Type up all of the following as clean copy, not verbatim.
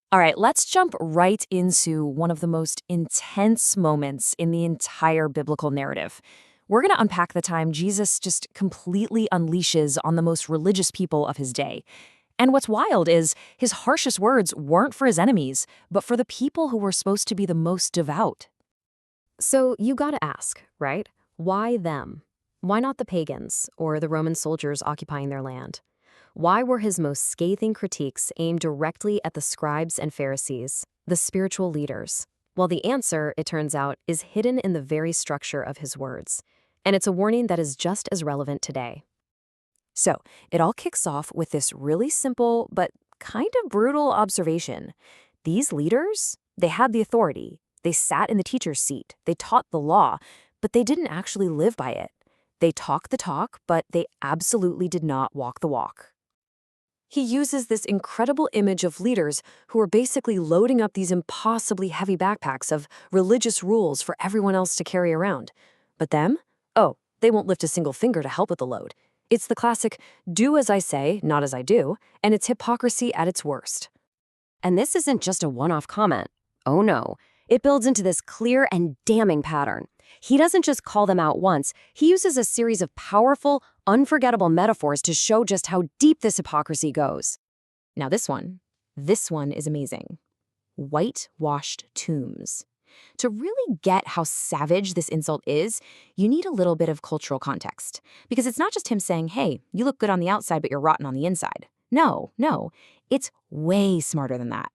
All right, let's jump right into one of the most intense moments in the entire biblical narrative. We're going to unpack the time Jesus just completely unleashes on the most religious people of his day. And what's wild is his harshest words weren't for his enemies, but for the people who were supposed to be the most devout. So you gotta ask, right? Why them? Why not the pagans or the Roman soldiers occupying their land? Why were his most scathing critiques aimed directly at the scribes and Pharisees, the spiritual leaders? Well, the answer, it turns out, is hidden in the very structure of his words. And it's a warning that is just as relevant today. So, it all kicks off with this really simple but kind of brutal observation. These leaders, they had the authority. They sat in the teacher's seat. They taught the law, but they didn't actually live by it. They talked the talk, but they absolutely did not walk the walk. He uses this incredible image of leaders who are basically loading up these impossibly heavy backpacks of religious rules for everyone else to carry around. But them? Oh, they won't lift a single finger to help with the load. It's the classic, do as I say, not as I do, and it's hypocrisy at its worst. And this isn't just a one-off comment. Oh no, it builds into this clear and damning pattern. He doesn't just call them out once, he uses a series of powerful, unforgettable metaphors to show just how deep this hypocrisy goes. Now this one is amazing. Whitewashed tombs. To really get how savage this insult is, you need a little bit of cultural context. Because it's not just him saying, hey, you look good on the outside, but you're rotten on the inside. No, it's way smarter than that.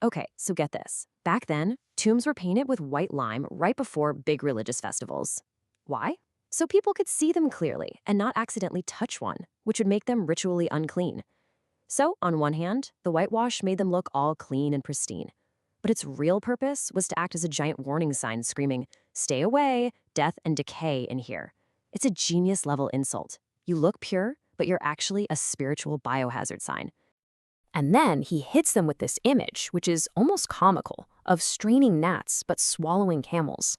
Okay, so get this. Back then, tombs were painted with white lime right before big religious festivals. Why? So people could see them clearly and not accidentally touch one, which would make them ritually unclean. So, on one hand, the whitewash made them look all clean and pristine. But its real purpose was to act as a giant warning sign screaming, stay away, death and decay in here. It's a genius-level insult. You look pure, but you're actually a spiritual biohazard sign. And then he hits them with this image, which is almost comical, of straining gnats but swallowing camels.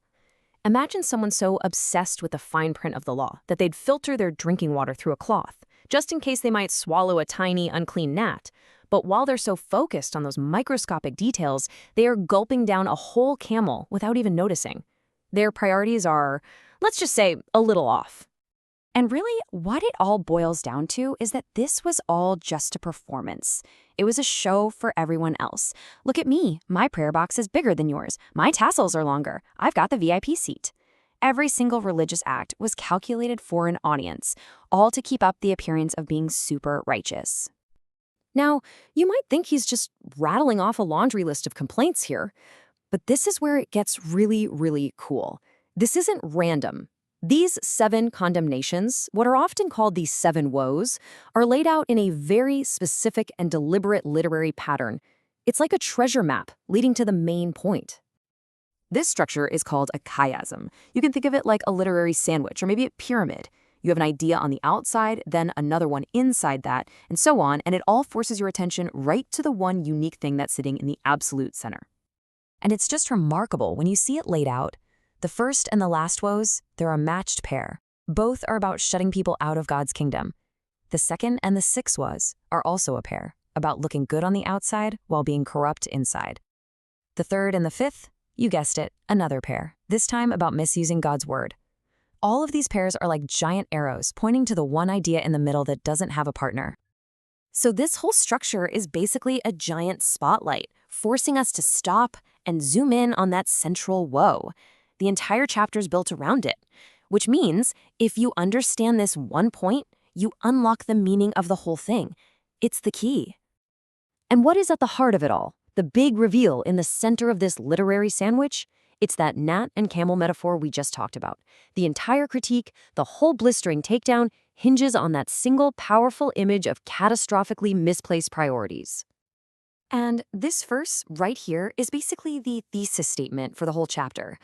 Imagine someone so obsessed with the fine print of the law that they'd filter their drinking water through a cloth, just in case they might swallow a tiny, unclean gnat. But while they're so focused on those microscopic details, they are gulping down a whole camel without even noticing. Their priorities are, let's just say, a little off. And really, what it all boils down to is that this was all just a performance. It was a show for everyone else. Look at me. My prayer box is bigger than yours. My tassels are longer. I've got the VIP seat. Every single religious act was calculated for an audience, all to keep up the appearance of being super righteous. Now, you might think he's just rattling off a laundry list of complaints here, but this is where it gets really, really cool. This isn't random. These 7 condemnations, what are often called the 7 woes, are laid out in a very specific and deliberate literary pattern. It's like a treasure map leading to the main point. This structure is called a chiasm. You can think of it like a literary sandwich or maybe a pyramid. You have an idea on the outside, then another one inside that, and so on, and it all forces your attention right to the one unique thing that's sitting in the absolute center. And it's just remarkable when you see it laid out. The first and the last woes, they're a matched pair. Both are about shutting people out of God's kingdom. The second and the sixth woes are also a pair, about looking good on the outside while being corrupt inside. The third and the fifth, you guessed it, another pair, this time about misusing God's word. All of these pairs are like giant arrows pointing to the one idea in the middle that doesn't have a partner. So this whole structure is basically a giant spotlight, forcing us to stop and zoom in on that central woe. The entire chapter is built around it, which means if you understand this one point, you unlock the meaning of the whole thing. It's the key. And what is at the heart of it all? The big reveal in the center of this literary sandwich? It's that gnat and camel metaphor we just talked about. The entire critique, the whole blistering takedown, hinges on that single powerful image of catastrophically misplaced priorities. And this verse right here is basically the thesis statement for the whole chapter.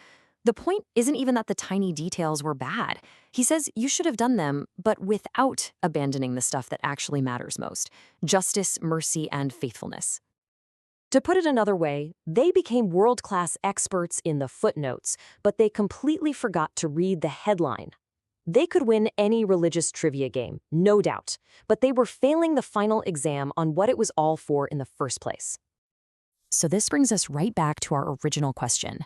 The point isn't even that the tiny details were bad. He says you should have done them, but without abandoning the stuff that actually matters most: justice, mercy, and faithfulness. To put it another way, they became world-class experts in the footnotes, but they completely forgot to read the headline. They could win any religious trivia game, no doubt, but they were failing the final exam on what it was all for in the first place. So this brings us right back to our original question.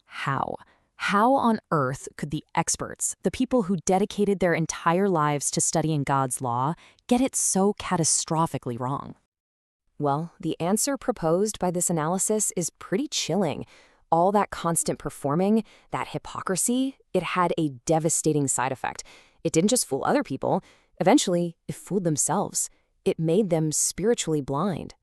How? How on earth could the experts, the people who dedicated their entire lives to studying God's law, get it so catastrophically wrong? Well, the answer proposed by this analysis is pretty chilling. All that constant performing, that hypocrisy, it had a devastating side effect. It didn't just fool other people. Eventually, it fooled themselves. It made them spiritually blind.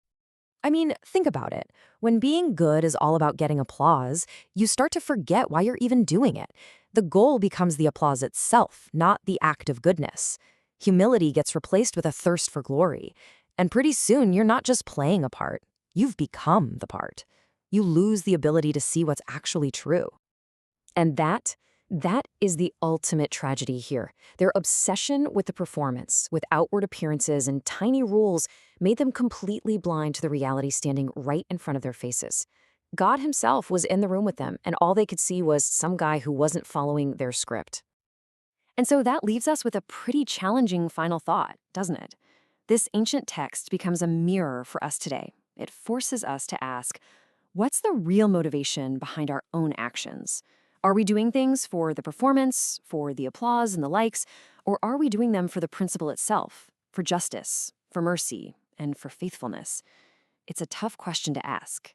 I mean, think about it. When being good is all about getting applause, you start to forget why you're even doing it. The goal becomes the applause itself, not the act of goodness. Humility gets replaced with a thirst for glory. And pretty soon, you're not just playing a part. You've become the part. You lose the ability to see what's actually true. And that is the ultimate tragedy here. Their obsession with the performance, with outward appearances and tiny rules, made them completely blind to the reality standing right in front of their faces. God himself was in the room with them, and all they could see was some guy who wasn't following their script. And so that leaves us with a pretty challenging final thought, doesn't it? This ancient text becomes a mirror for us today. It forces us to ask, what's the real motivation behind our own actions? Are we doing things for the performance, for the applause and the likes, or are we doing them for the principle itself, for justice, for mercy, and for faithfulness? It's a tough question to ask,